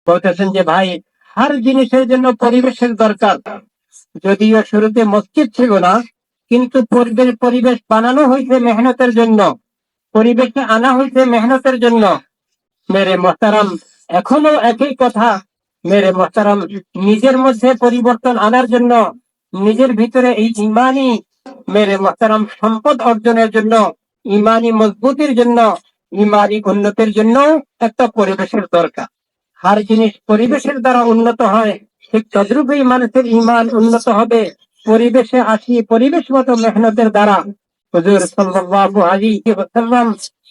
বলতেছেন যে ভাই, হার জিনিসের জন্য পরিবেশের দরকার। যদিও শুরুতে মসজিদ ছিল না, কিন্তু পরিবেশ বানানো হয়েছে মেহনতের জন্য, পরিবেশে আনা হয়েছে মেহনতের জন্য। মেরে মোহতারাম, এখনো একই কথা। মেরে মোহতারাম, নিজের মধ্যে পরিবর্তন আনার জন্য, নিজের ভিতরে এই ইমানি মেরে মোহতারাম সম্পদ অর্জনের জন্য, ইমানি মজবুতির জন্য, ইমানি উন্নতির জন্য একটা পরিবেশের দরকার। হার জিনিস পরিবেশের দ্বারা উন্নত হয়, ঠিক তদ্রূপেই মানুষের ইমান উন্নত হবে পরিবেশে আসি, পরিবেশ মতো মেহনতের দ্বারা। হুজুর সাল্লাল্লাহু আলাইহি ওয়াসাল্লাম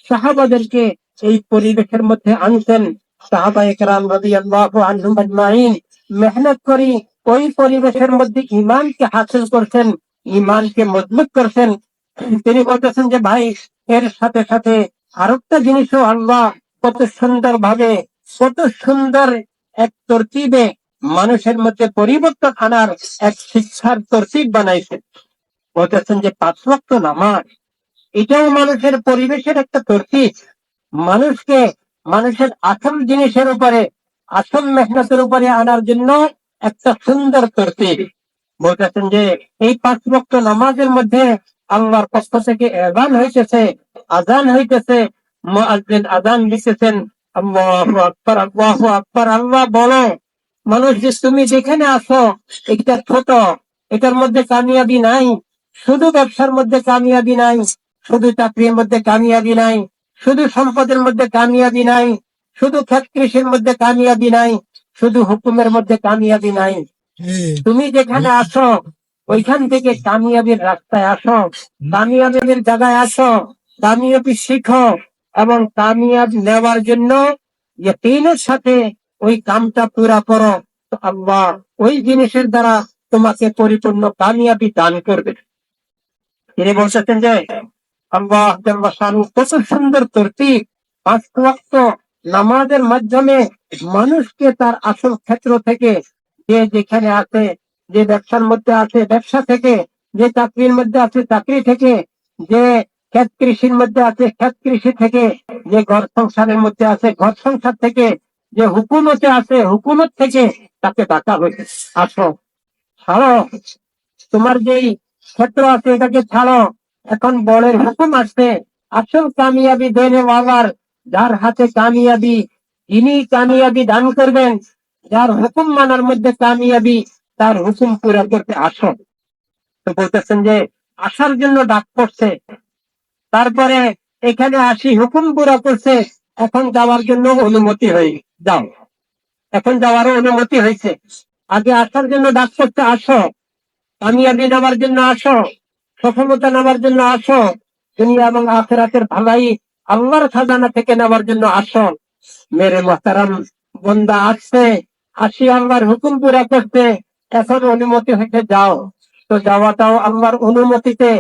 সাহাবাদেরকে এই পরিবেশের মধ্যে আনতেন। সাহাবায়ে কেরাম রাদিয়াল্লাহু আনহুম আজমাইন মেহনত করি ওই পরিবেশের মধ্যে ইমানকে হাসিল করছেন, ইমানকে মজবুত করছেন। তিনি বলতেছেন যে ভাই, এর সাথে সাথে আরেকটা জিনিসও আল্লাহ কত সুন্দর ভাবে, কত সুন্দর এক তরতিবে মানুষের মধ্যে পরিবর্তন আনার এক শিক্ষার তরতিব বানাইছেন। বলতেছেন যে 5 ওয়াক্ত নামাজ, এটাও মানুষের পরিবেশের একটা তরতিব। মানুষকে মানুষের আসল জিনিসের উপরে, আসল মেহনতের উপরে আনার জন্য একটা সুন্দর তরতিব। বলতেছেন যে এই 5 ওয়াক্ত নামাজের মধ্যে আল্লাহর পক্ষ থেকে আযান হইতেছে, আযান হইতেছে, মুয়াজ্জিন আযান দিতেছেন, আল্লাহু আকবার, আল্লাহু আকবার। আল্লাহ বলো, মানুষ যে তুমি যেখানে আছো এটা ছোট, এটার মধ্যে কামিয়াবি নাই। শুধু ব্যবসার মধ্যে কামিয়াবি নাই, শুধু চাকরির মধ্যে কামিয়াবি নাই, শুধু সম্পদের মধ্যে কামিয়াবি নাই, শুধু ক্ষেত কৃষির মধ্যে কামিয়াবি নাই, শুধু হুকুমের মধ্যে কামিয়াবি নাই। তুমি যেখানে আসো ওইখান থেকে কামিয়াবির রাস্তায় আসো, কামিয়াবির জায়গায় আসো, কামিয়াবি শিখো, এবং কামিয়াব নেওয়ার জন্য ইয়াকিনের সাথে ওই কামটা পুরা করো। তো আল্লাহ ওই জিনিসের দ্বারা তোমাকে পরিপূর্ণ কামিয়াবি দান করবে। তিনি বলছেন যে আল্লাহ জাল্লা শানু কত সুন্দর তরতিব। 5 ওয়াক্ত নামাজের মাধ্যমে মানুষকে তার আসল ক্ষেত্র থেকে, যে যেখানে আছে, যে ব্যবসার মধ্যে আছে ব্যবসা থেকে, যে চাকরির মধ্যে আছে চাকরি থেকে, যে ক্ষেত কৃষির মধ্যে আছে ক্ষেত কৃষি থেকে, যে ঘর সংসারের মধ্যে আছে ঘর সংসার থেকে, যে হুকুমতে আছে হুকুমত থেকে, তাকে ডাকা হয়েছে, আসো, ছাড়ো তোমার যেই ক্ষেত্র আছে এটাকে ছাড়ো। এখন বড়ের হুকুম আসছে, আসল কামিয়াবি দেনে ওয়ালার, যার হাতে কামিয়াবি, যিনি কামিয়াবি দান করবেন, যার হুকুম মানার মধ্যে কামিয়াবি, তার হুকুম পুরা করতে আসো। তো বলতেছেন যে আসার জন্য ডাক পড়ছে, তারপরে এখানে আসি হুকুম পুরা করছে, এখন যাওয়ার জন্য অনুমতি হয়ে যাও, এখন যাওয়ারও অনুমতি হয়েছে। আগে আসার জন্য ডাক পড়ছে, আসো, কামিয়াবি নেওয়ার জন্য আসো, সফলতা নেওয়ার জন্য আসো, দুনিয়া এবং আখিরাতের ভালাই আল্লাহর খাজানা থেকে নেওয়ার জন্য আসো। মেরে মোহতারাম, বন্দা আসছে, আসি আল্লাহর হুকুম পুরা করতে, এখন অনুমতি হয়েছে যাও। তো যাওয়াটাও আল্লাহর অনুমতিতে,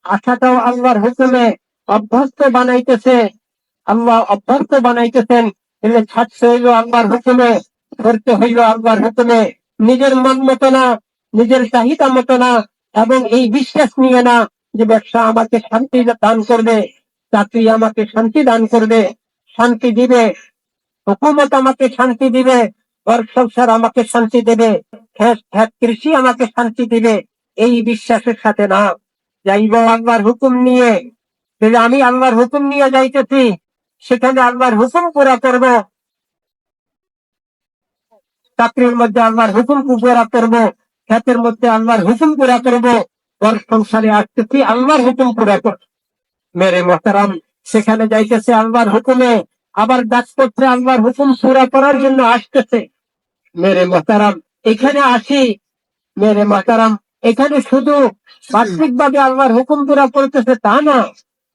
আসাটাও আল্লাহর হুকুমে, অভ্যস্ত বানাইতেছে আল্লাহ, অভ্যস্ত বানাইতেছেন। এলে ছাড়তে হইল আল্লাহর হুকুমে, করতে হইল আল্লাহর হুকুমে। নিজের মন মতো না, নিজের চাহিদা মতো না, এবং এই বিশ্বাস নিয়ে না যে ব্যবসা আমাকে শান্তি দান করবে, চাকরি আমাকে শান্তি দান করবে, শান্তি দিবে, হুকুমত আমাকে শান্তি দিবে, ঘর সংসার আমাকে শান্তি দেবে, ক্ষেত কৃষি আমাকে শান্তি দিবে, এই বিশ্বাসের সাথে না। যাইব আল্লাহর হুকুম নিয়ে, যদি আমি আল্লাহর হুকুম নিয়ে যাইতেছি, সেখানে আল্লাহর হুকুম পুরা করব, চাকরির মধ্যে আল্লাহর হুকুম পুরা করব, ক্ষেতের মধ্যে আল্লাহর হুকুম পুরা করব, ঘর সংসারে আসতেছি আল্লাহর হুকুম পুরা করব। মেরে মোহতারাম, সেখানে যাইতেছে আল্লাহর হুকুমে, আবার ডাক করছে আল্লাহর হুকুম পুরা করার জন্য আসতেছে। মেরে মোহতারাম, এখানে আসি, মেরে মোহতারাম, এখানে শুধু বাহ্যিক ভাবে আল্লাহর হুকুম পুরা করতেছে তা না,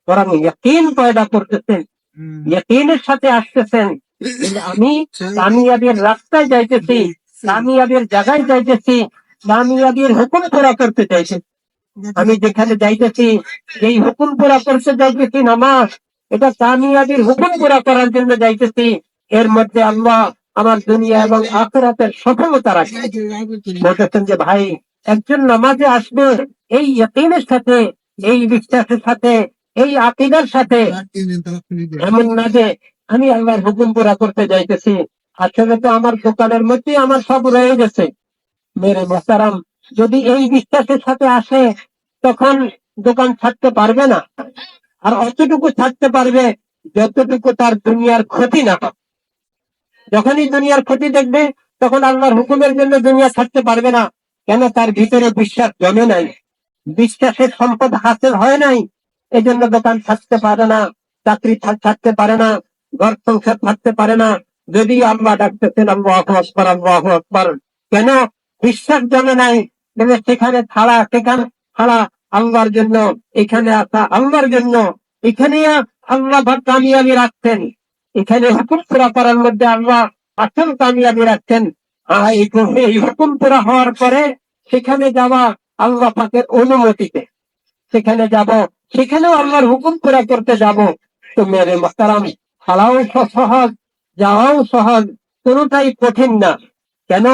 বরং ইয়াকিন পয়দা করতেছেন, ইয়াকিনের সাথে আসতেছেন। আমি কামিয়াবির রাস্তায় যাইতেছি, কামিয়াবির জায়গায় যাইতেছি, কামিয়াবির হুকুম পুরা করতে চাইছি। আমি যেখানে যাইতেছি, এই হুকুম পুরা করতে যাইতেছি নামাজ, এটা কামিয়াবির হুকুম পুরা করার জন্য যাইতেছি। এর মধ্যে আল্লাহ আমার দুনিয়া এবং আখিরাতের সফলতা রাখে। বলতেছেন যে ভাই, একজন নামাজে আসবে এই ইয়াকিনের সাথে, এই বিশ্বাসের সাথে, এই আকীদার সাথে, এমন না যে আমি আল্লাহর হুকুম পুরা করতে যাইতেছি, আসলে তো আমার দোকানের মধ্যেই আমার সব রয়ে গেছে। মেরে মোহতারাম, যদি এই বিশ্বাসের সাথে আসে তখন দোকান ছাড়তে পারবে না, আর অতটুকু ছাড়তে পারবে যতটুকু তার দুনিয়ার ক্ষতি না হয়। যখনই দুনিয়ার ক্ষতি দেখবে তখন আল্লাহর হুকুমের জন্য দুনিয়া ছাড়তে পারবে না। কেন? তার ভিতরে বিশ্বাস জমে নাই, বিশ্বাসের সম্পদ হাসিল হয় নাই। এজন্য দোকান ছাড়তে পারে না, চাকরি ছাড়তে পারে না, ঘর সংসার ছাড়তে পারে না। যদি আল্লাহ ডাকতেছেন আল্লাহু আকবার আল্লাহু আকবার, কেন? বিশ্বাস জমে নাই। সেখানে ছাড়া, সেখানে ছাড়া আল্লাহর জন্য, এখানে আসা আল্লাহর জন্য। এখানে আল্লাহ কামিয়াবি রাখছেন, এখানে হুকুম পুরা করার মধ্যে আল্লাহ আসল কামিয়াবি রাখছেন। এই হুকুম পুরা হওয়ার পরে সেখানে যাওয়া আল্লাহ পাকের অনুমতিতে, সেখানে যাব, সেখানেও আল্লাহর হুকুম পুরা করতে যাব। তো মেরে মোহতারাম, ছাড়াও সহজ, যাওয়াও সহজ, কোনটাই কঠিন না। কেন?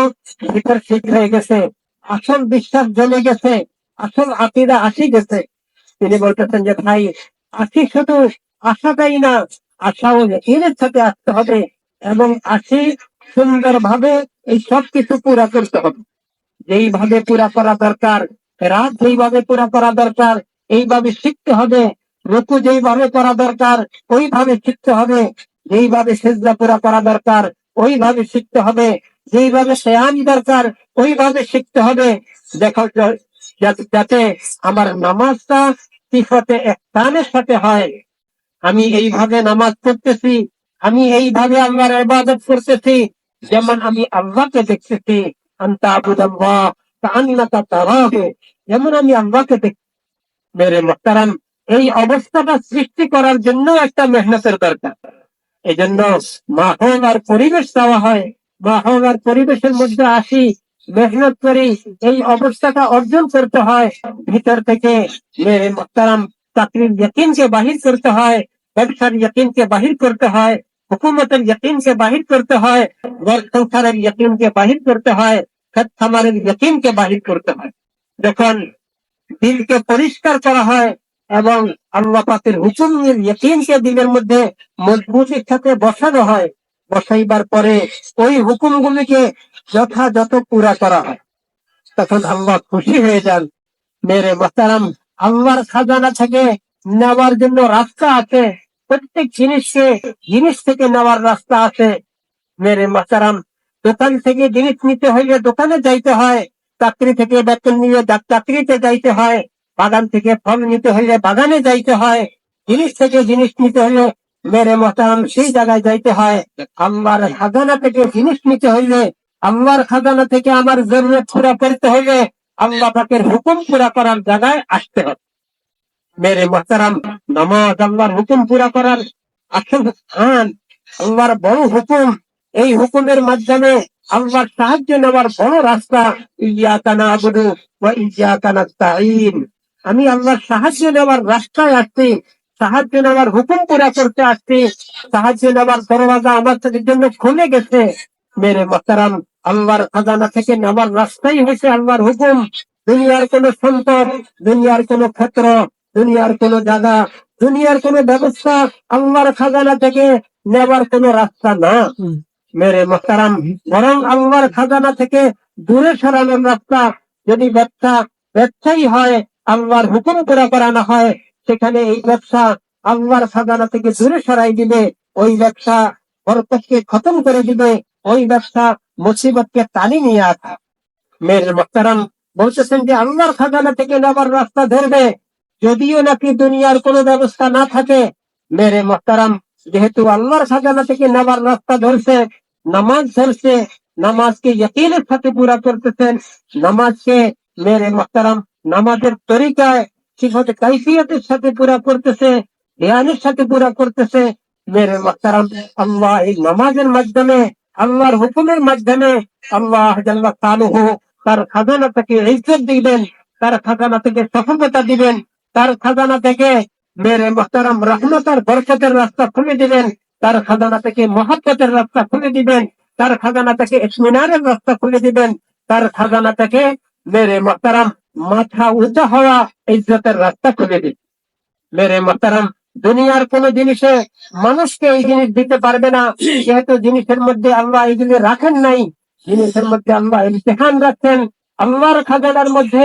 ভিতর ঠিক হয়ে গেছে, আসল বিশ্বাস জমে গেছে, আসল আকিদা আসি গেছে। তিনি বলতেছেন যে ভাই, আসি শুধু আশাটাই না, আশাও এর সাথে আসতে হবে, এবং আসি সুন্দরভাবে এই সব কিছু পুরা করতে হবে। যেইভাবে পুরা করা দরকার, রাত যেইভাবে পুরা করা দরকার এইভাবে শিখতে হবে। রুকু যেইভাবে করা দরকার ওইভাবে শিখতে হবে। যেইভাবে সেজদা পুরা করা দরকার ওইভাবে শিখতে হবে। যেইভাবে সেয়াম দরকার ওইভাবে শিখতে হবে। দেখো, যাতে আমার নামাজটা সিফতে ইহসানের সাথে হয়। আমি এইভাবে নামাজ পড়তেছি, আমি এইভাবে আল্লাহর ইবাদত করতেছি যেমন আমি আল্লাহকে দেখতেছি। আনতা আবুদাল্লাহ কাআন্নাকা তারাহু, যেমন আমি আল্লাহকে দেখছি। মেরে মুহতারাম, এই অবস্থাটা সৃষ্টি করার জন্য একটা মেহনতের দরকার। এই জন্য মাহৌল আর পরিবেশ দেওয়া হয়। মাহৌল আর পরিবেশের মধ্যে আসি, মেহনত করি, এই অবস্থাটা অর্জন করতে হয় ভিতর থেকে। মেরে মুহতারাম, চাকরির ইয়াকিনকে বাহির করতে হয়, ব্যবসার ইয়াকিনকে বাহির করতে হয়, হুকুমতের ইয়াকিনকে বাহির করতে হয়, ঘর সংসারের ইয়াকিনকে বাহির করতে হয়, খেত খামারের ইয়াকিনকে বাহির করতে হয়। যখন দিলকে পরিষ্কার করা হয় এবং আল্লাহ পাকের হুকুমের ইয়াকিনকে দিলের মধ্যে মজবুতির সাথে বসানো হয়, বসাইবার পরে ওই হুকুমগুলিকে যথাযথ পুরা করা হয়, তখন আল্লাহ খুশি হয়ে যান। মেরে মোহতারাম, আল্লাহর খাজানা থেকে নেওয়ার জন্য রাস্তা আছে। প্রত্যেক জিনিস থেকে নেওয়ার রাস্তা আছে। মেরে মোহতারাম, দোকান থেকে জিনিস নিতে হইলে দোকানে যাইতে হয়, চাকরি থেকে বেতন নিয়ে চাকরিতে যাইতে হয়, বাগান থেকে ফল নিতে হইলে বাগানে যাইতে হয়, জিনিস থেকে জিনিস নিতে হইলে মেরে মোহতারাম সেই জায়গায় যাইতে হয়। আল্লাহর খাজানা থেকে জিনিস নিতে হইলে, আল্লাহর খাজানা থেকে আমার জরুরত পুরা করতে হইলে আল্লাহ পাকের হুকুম পুরা করার জায়গায় আসতে হবে। মেরে মোহতারাম, নামাজ আল্লাহর হুকুম পুরা করার আসল স্থান, আল্লাহর বড় হুকুম। এই হুকুমের মাধ্যমে আল্লাহর সাহায্য নেওয়ার বড় রাস্তা। ইয়াকা না'বুদু ওয়া ইয়াকা নাস্তাঈন। আমি আল্লাহর সাহায্য নেওয়ার রাস্তায় আসছি, সাহায্য নেওয়ার হুকুম পুরা করতে আসছি, সাহায্য নেওয়ার দরওয়াজা আমার জন্য খুলে গেছে। মেরে মোহতারাম, আল্লাহর খাজানা থেকে নেওয়ার রাস্তাই হয়েছে আল্লাহর হুকুম। দুনিয়ার কোন সম্পদ, দুনিয়ার কোন ক্ষেত্র, দুনিয়ার কোন জায়গা, দুনিয়ার কোন ব্যবস্থা আল্লাহর খাজানা থেকে নেওয়ার কোন রাস্তা না। মেরে মোহতারাম, বরং আল্লাহর খাজানা থেকে দূরে সরানোর রাস্তা। যদি ব্যবসায়ী হয়, আল্লাহর হুকুম পুরা করানো হয়, সেখানে এই ব্যবসা আল্লাহর খাজানা থেকে দূরে সরাই দিবে। ওই ব্যবসা বরকতকে খতম করে দিবে, ওই ব্যবসা মুসিবতকে টানি নিয়ে আসা। মেরে মোহতারাম, বলতেছেন যে আল্লাহর খাজানা থেকে নেবার রাস্তা ধরবে, যদিও নাকি দুনিয়ার কোনো ব্যবস্থা না থাকে। মেরে মোহতারাম, যেহেতু আল্লাহর খাজানা থেকে নেবার রাস্তা ধরছে, নামাজ ধরছে, নামাজকে ইয়াকিনের সাথে পুরা করতেছেন, নামাজকে মেরে মোহতারাম নামাজের তরিকায় সিফাতে কাইফিয়তের সাথে পুরা করতেছে, ধ্যানের সাথে পুরা করতেছে। মেরে মোহতারাম, আল্লাহ এই নামাজের মাধ্যমে, আল্লাহর হুকুমের মাধ্যমে আল্লাহ জাল্লা শানুহু তার খাজানা থেকে ইজ্জত দিবেন, তার খাজানা থেকে সফলতা দিবেন, তার খাজানা থেকে মেরে মোহতারাম রহমত আর বরকতের রাস্তা খুলে দিবেন, তার খাজানা থেকে মহব্বতের রাস্তা খুলে দিবেন, তার খাজানা থেকে ইতমিনানের রাস্তা খুলে দিবেন, তার খাজানা থেকে মেরে মোহতারাম মাথা উঁচা হওয়া ইজ্জতের রাস্তা খুলে দিবেন। মেরে মোহতারাম, দুনিয়ার কোন জিনিসে মানুষকে এই জিনিস দিতে পারবে না, যেহেতু জিনিসের মধ্যে আল্লাহ এইগুলি রাখেন নাই। জিনিসের মধ্যে আল্লাহ ইমতিহান রাখছেন। আল্লাহর খাজানার মধ্যে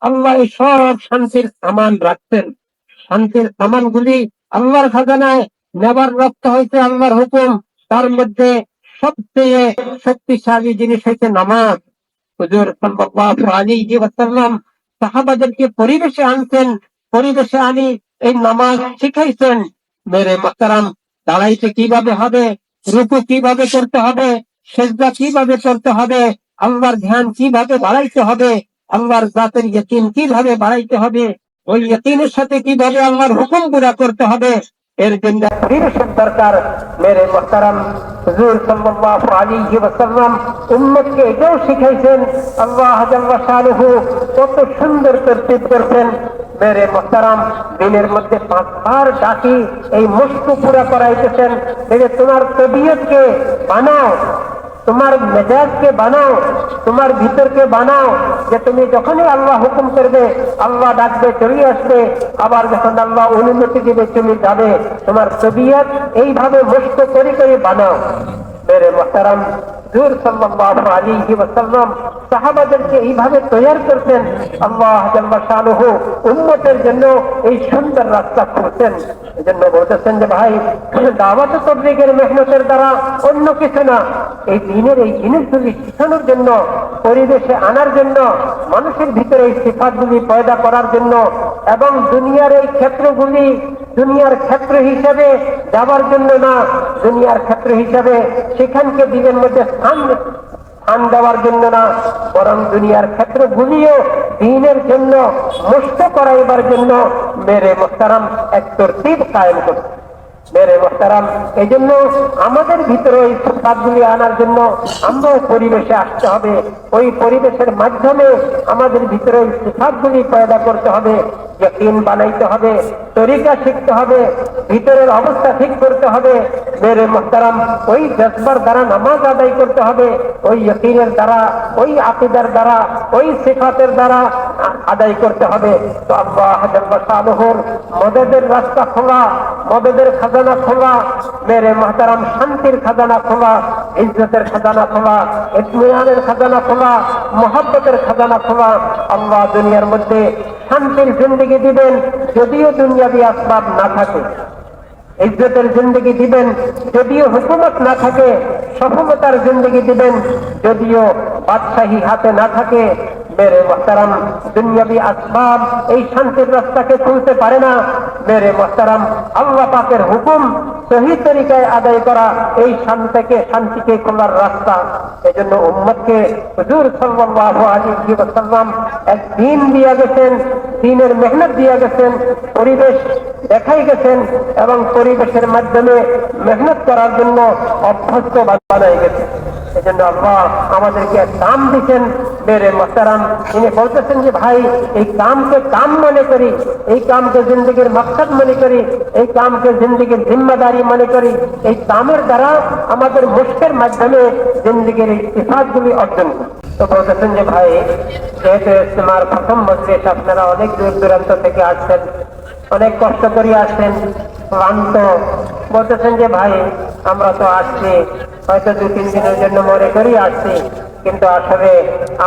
আল্লাহ এই সব শান্তির সামান রাখছেন। শান্তির সামান গুলি আল্লাহর খাজানায় নেবার রক্ত হয়েছে আল্লাহর হুকুম। তার মধ্যে সবচেয়ে শক্তিশালী জিনিস হচ্ছে নামাজ। হুজুর সাল্লাল্লাহু আলাইহি ওয়াসাল্লাম সাহাবাদেরকে পরিবেশে আনছেন, পরিবেশে আনি এই নামাজ শিখাইছেন। মেরে মুহতারাম, দাঁড়াইতে কিভাবে হবে, রুকু কিভাবে করতে হবে, সেজদা কিভাবে করতে হবে, আল্লাহর ধ্যান কিভাবে বাড়াইতে হবে, আল্লাহর জাতের ইয়াকিন কিভাবে বাড়াইতে হবে, ওই ইয়াকিনের সাথে কিভাবে আল্লাহর হুকুম পুরা করতে হবে, এর জন্য পরিবেশের দরকার। মেরে মুহতারাম, হুজুর সাল্লাল্লাহু আলাইহি ওয়াসাল্লাম উম্মতকে এটাও শিখাইছেন। আল্লাহ জাল্লা শানুহু কত সুন্দর তরতিব করছেন। মেরে মুহতারাম, দিনের মধ্যে 5 বার ডাকি এই মস্ত পুরা করাইতেছেন। তোমার তবিয়তকে বানাও, তোমার মেজাজকে বানাও, তোমার ভিতরকে বানাও, যে তুমি যখনই আল্লাহ হুকুম করবে, আল্লাহ ডাকবে চলে আসবে, আবার যখন আল্লাহ অনুমতি দিবে চলে যাবে। তোমার তবিয়ত এইভাবে মস্ত করে করে বানাও। মেরে মুহতারাম, হুজুর সাল্লাল্লাহু আলাইহি ওয়াসাল্লাম সাহাবাদেরকে এইভাবে তৈরি করতেন। আল্লাহ জাল্লা শানুহু উম্মতের জন্য এই সুন্দর রাস্তা খুলছেন। এজন্য বলতেছেন যে ভাই, দাওয়াত ও তাবলীগের মেহনতের দ্বারা অন্য কিছু না, এই দ্বীনের এই জিনিসগুলি শিখানোর জন্য, পরিবেশে আনার জন্য, মানুষের ভিতরে এই সিফাতগুলি পয়দা করার জন্য, এবং দুনিয়ার এই ক্ষেত্রগুলি দুনিয়ার ক্ষেত্র হিসাবে যাবার জন্য না, দুনিয়ার ক্ষেত্র হিসাবে সেখানকে দিনের মধ্যে স্থান দেওয়ার জন্য না, বরং দুনিয়ার ক্ষেত্রগুলিও দ্বীনের জন্য মুক্ত করাইবার জন্য মেরে মুহতারাম এক তরতিব কায়েম করছে। মেরে মুহতারাম, এই জন্য আমাদের ভিতরে ওই সিফাতগুলি আনার জন্য আমরাও পরিবেশে আসতে হবে। ওই পরিবেশের মাধ্যমে আমাদের ভিতরে ওই সিফাতগুলি পয়দা করতে হবে, ইয়াকিন বানাইতে হবে, তরিকা শিখতে হবে, ভিতরের অবস্থা ঠিক করতে হবে। মেরে মুহতারাম, ওই জজবার দ্বারা নামাজ আদায় করতে হবে, ওই ইয়াকিনের দ্বারা, ওই আকীদার দ্বারা, ওই সিফাতের দ্বারা আদায় করতে হবে। তো আল্লাহ জাল্লা শানুহুর মদদের রাস্তা খোলা, মদদের খাজানা খোলা, মেরে মুহতারাম শান্তির খাজানা খোলা, ইজ্জতের খাজানা খোলা, ইতমিনানের খাজানা খোলা, মুহাব্বতের খাজানা খোলা। আল্লাহ দুনিয়ার মধ্যে শান্তির জিন্দেগি দিবেন যদিও দুনিয়াবি আসবাব না থাকে, ইজ্জতের জিন্দেগি দিবেন যদিও হুকুমত না থাকে, সফলতার জিন্দেগি দিবেন যদিও বাদশাহী হাতে না থাকে। মেরে মুহতারাম, দুনিয়াবি আসবাব এই শান্তির রাস্তাকে খুলতে পারে না। মেরে মুহতারাম, আল্লাহ পাকের হুকুম সহি তরিকায় আদায় করা এই শান্তিকে খোলার রাস্তা। এজন্য উম্মতকে হুজুর সাল্লাল্লাহু আলাইহি ওয়াসাল্লাম এক দ্বীন দিয়ে গেছেন, দ্বীনের মেহনত দিয়ে গেছেন, পরিবেশ দেখাই গেছেন, এবং পরিবেশের মাধ্যমে মেহনত করার জন্য অভ্যস্ত বানাই গেছেন। এই জন্য আল্লাহ আমাদেরকে এক কাম দিচ্ছেন। মেরে মুহতারাম, তিনি বলতেছেন যে ভাই, এই কামকে কাম মনে করি, এই কামকে জিন্দগির মাকসাদ মনে করি, এই কামকে জিন্দগির জিম্মাদারি মনে করি। এই কামের দ্বারা আমাদের মুশকের মাধ্যমে জিন্দগির এই সিফাতগুলি অর্জন করি। তো বলতেছেন যে ভাই, যেহেতু ইজতেমার প্রথম মজলিস, আপনারা অনেক দূর দূরান্ত থেকে আসছেন, অনেক কষ্ট করে আসছেন, ক্লান্ত। বলতেছেন যে ভাই, আমরা তো আসছি হয়তো 2-3 দিনের জন্য মনে করি আসছি, কিন্তু আসলে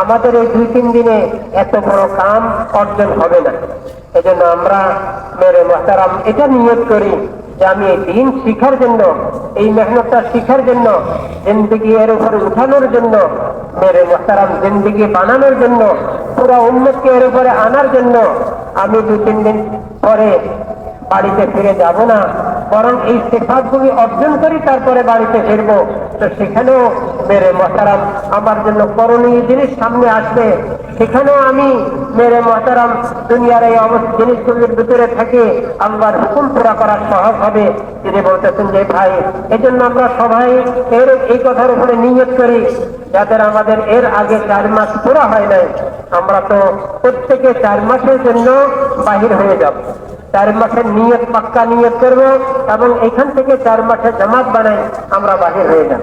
আমাদের এই 2-3 দিনে এত বড় কাম অর্জন হবে না। এই জন্য আমরা মেরে মুহতারাম এটা নিয়ত করি যে আমি এই দিন শিখার জন্য, এই মেহনতটা শিখার জন্য, জিন্দেগি এর উপরে উঠানোর জন্য, মেরে মুহতারাম জিন্দেগি বানানোর জন্য, পুরো উম্মতকে এর উপরে আনার জন্য আমি 2-3 দিন পরে বাড়িতে ফিরে যাব না, বরং এই সিফাতগুলি অর্জন করি তারপরে বাড়িতে ফিরবো। তো সেখানেও মেরে মুহতারাম আমার জন্য করণীয় জিনিস সামনে আসবে, সেখানেও আমি মেরে মুহতারাম দুনিয়ার এই জিনিসগুলির ভিতরে থেকে আল্লাহর হুকুম পুরা করা সহজ হবে। তিনি বলতেছেন যে ভাই, এজন্য আমরা সবাই এই কথার উপরে নিয়ত করি, যাদের আমাদের এর আগে 4 মাস পুরা হয় নাই, আমরা তো প্রত্যেকে 4 মাসের জন্য বাহির হয়ে যাব। 4 মাসের নিয়ত, পাক্কা নিয়ত করবো, এবং এখান থেকে 4 মাসের জামাত বানাই আমরা বাহির হয়ে যাব।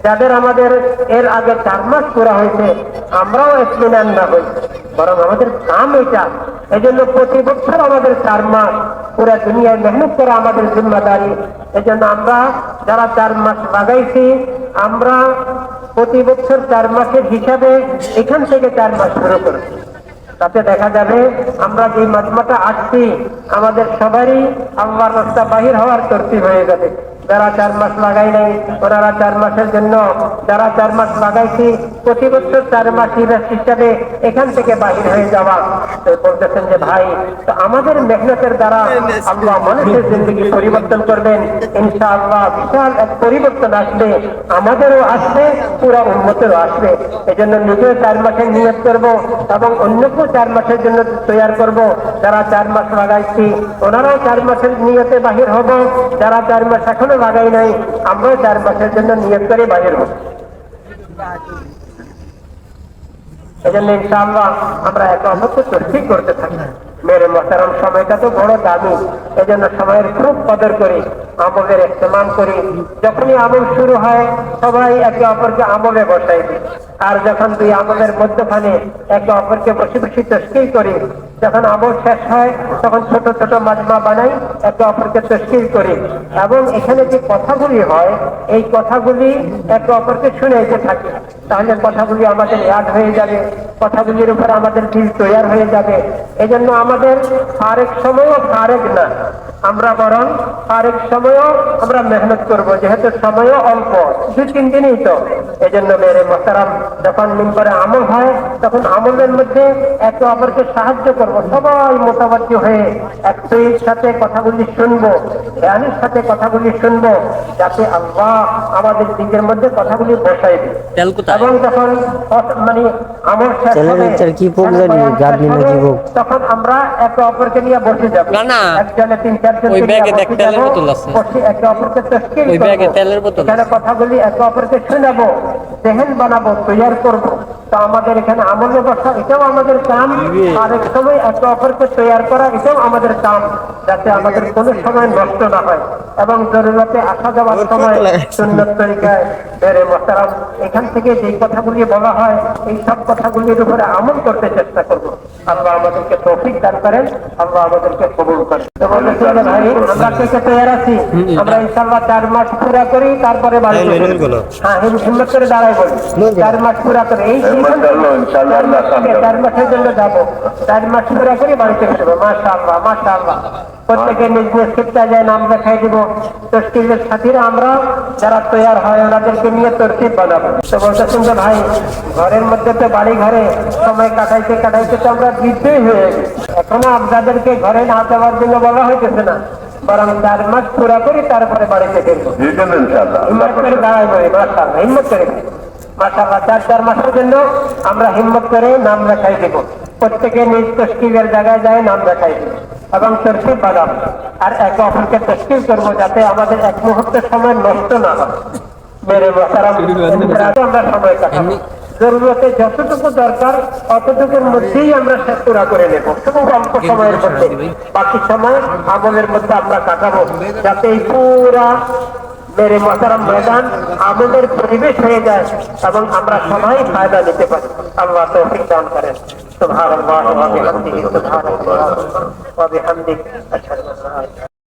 যাদের আমাদের এর আগে 4 মাস পুরা হয়েছে, আমরাও এতমিনান না হই, বরং আমাদের কাম এটা। এই জন্য প্রতি বছর আমাদের 4 মাস পুরা দুনিয়ায় মেহনত করা আমাদের জিম্মাদারি। এই জন্য আমরা যারা 4 মাস লাগাইছি, আমরা প্রতি বছর 4 মাসের হিসাবে এখান থেকে 4 মাস শুরু করেছি। তাতে দেখা যাবে আমরা যে মাজমাটা আসছি, আমাদের সবারই আল্লাহর রাস্তা বাহির হওয়ার তরতিব হয়ে যাবে। যারা 4 মাস লাগাই নাই ওনারা 4 মাসের জন্য, যারা 4 মাস লাগাইছি প্রতি বছর 4 মাস হিসাবে এখান থেকে বাহির হয়ে যাওয়া। তো বলতেছেন যে ভাই, তো আমাদের মেহনতের দ্বারা আল্লাহ মানুষের জিন্দগি পরিবর্তন করবেন, ইনশাআল্লাহ বিশাল এক পরিবর্তন আসবে, আমাদেরও আসবে, পুরা উম্মতেরও আসবে। এই জন্য নিজেও 4 মাসের নিয়ত করব এবং অন্যকেও 4 মাসের জন্য তৈরি করব। যারা 4 মাস লাগাইছি ওনারাও 4 মাসের নিয়তে বাহির হব, যারা 4 মাস এখনো লাগাই নাই আমরাও 4 মাসের জন্য নিয়ত করে বাহির হব। এই জন্য ইনশাআল্লাহ আমরা একে অপরকে তৌফিক করতে থাকি। মেরে মোহতারাম, সময়টা তো বড় দামি, এই জন্য সময়ের খুব কদর করি, আমলের ইস্তেমাল করি। যখনই আমল শুরু হয় সবাই একে অপরকে আমলে বসাই দিই, আর যখন দুই আমলের মধ্যখানে একে অপরকে বসে বসে তশকিল করি, যখন আমল শেষ হয় তখন ছোট ছোট মাজমা বানাই, একে অপরকে তশকিল করি, এবং এখানে যে কথাগুলি হয় এই কথাগুলি একে অপরকে শুনাইতে থাকি। তাহলে কথাগুলি আমাদের ইয়াদ হয়ে যাবে, কথাগুলির উপর আমাদের দিল তৈয়ার হয়ে যাবে। এই জন্য আমাদের আরেক সময়ও ফারেক না, আমরা বরং আরেক সময়ও আমরা মেহনত করব, যেহেতু সময়ও অল্প, 2-3 দিনই তো। এই জন্য মেরে মোহতারাম, যখন মিম্বরে আমল হয় তখন আমলের মধ্যে একে অপরকে সাহায্য করব, সবাই মোটামুটি হয়ে একটির সাথে কথাগুলি শুনবো, জ্ঞানের সাথে কথাগুলি শুনবো, যাতে আল্লাহ আমাদের দিকের মধ্যে কথাগুলি বসাই দেয়। এবং যখন মানে আমল শেষ হবে তখন আমরা একে অপরকে নিয়ে বসে যাবো, একজনে 3-4 জন বসে একে অপরকে তশকিল করব, এখানে কথাগুলি একে অপরকে শোনাবো, জেহেন বানাবো, তৈয়ার করবো। তো আমাদের এখানে আমলে বসা এটাও আমাদের কাম, আর এক সময় একে অপরকে তৈয়ার করা এটাও আমাদের কাম, যাতে আমাদের কোনো সময় নষ্ট না হয় এবং জরুরতে আসা যাওয়ার সময় সুন্নত তরিকায়। মেরে মোহতারাম, এখান থেকে যে কথাগুলি বলা হয় এই সব কথাগুলির উপরে আমল করতে চেষ্টা করব। আল্লাহ আমাদেরকে তৌফিক দান করেন, আল্লাহ আমাদেরকে কবুল করেন। তো বলতেছেন যে ভাই, আমরা কে তৈয়ার আছি? আমরা ইনশাআল্লাহ 4 মাস পুরা করি, তারপরে বাড়ি যাব। হ্যাঁ, হিম্মত করে দাঁড়াই বলি, 4 মাস পুরা করে এই 4 মাসের জন্য যাবো, 4 মাস পুরা করে বাড়িতে ফিরবো। মাশাআল্লাহ মাশাআল্লাহ। প্রত্যেকে নিজ নিজ শিক্ষায় যায়, নাম দেখাই দিব। তশকিলের সাথীরা আমরা যারা তৈয়ার হয় ওনাদেরকে নিয়ে তরতিব বানাবো। তো বলতেছেন যে ভাই, ঘরের মধ্যে তো বাড়ি ঘরে সময় কাটাইতে কাটাইতে তো আমরা বৃদ্ধই হয়ে গেছি, এখনো আপনাদেরকে ঘরে না যাওয়ার জন্য বলা হইতেছে না, বরং 4 মাস পুরা করি তারপরে বাড়িতে ফিরবো। হিম্মত করে দাঁড়াই বলি, মাশাআল্লাহ, হিম্মত করে মাশাআল্লাহ। 4 মাসের জন্য আমরা হিম্মত করে নাম লেখাই দেব, প্রত্যেকে নিজ তশকিলের জায়গায় যায় নাম লেখাই দেব এবং তরতিব বানাবো, আর একে অপরকে তশকিল করবো যাতে আমাদের এক মুহূর্তের সময় নষ্ট না হয়। মেরে মোহতারাম, আমরা সময় কাটাবো, জরুরতে যতটুকু দরকার অতটুকুর মধ্যেই আমরা শেষ পুরা করে নেব, খুব অল্প সময়ের মধ্যে। বাকি সময় আমলের মধ্যে আমরা কাটাবো, যাতে এই পুরা মেরে মোহতারাম ময়দান আমাদের পরিবেশ হয়ে যায় এবং আমরা সবাই ফায়দা নিতে পারি। আল্লাহ তৌফিক দান করেন। সুবহানাল্লাহ ওয়া বিহামদিহি, সুবহানাল্লাহ ওয়া বিহামদিহি, আশহাদু আল্লা ইলাহা ইল্লাল্লাহ।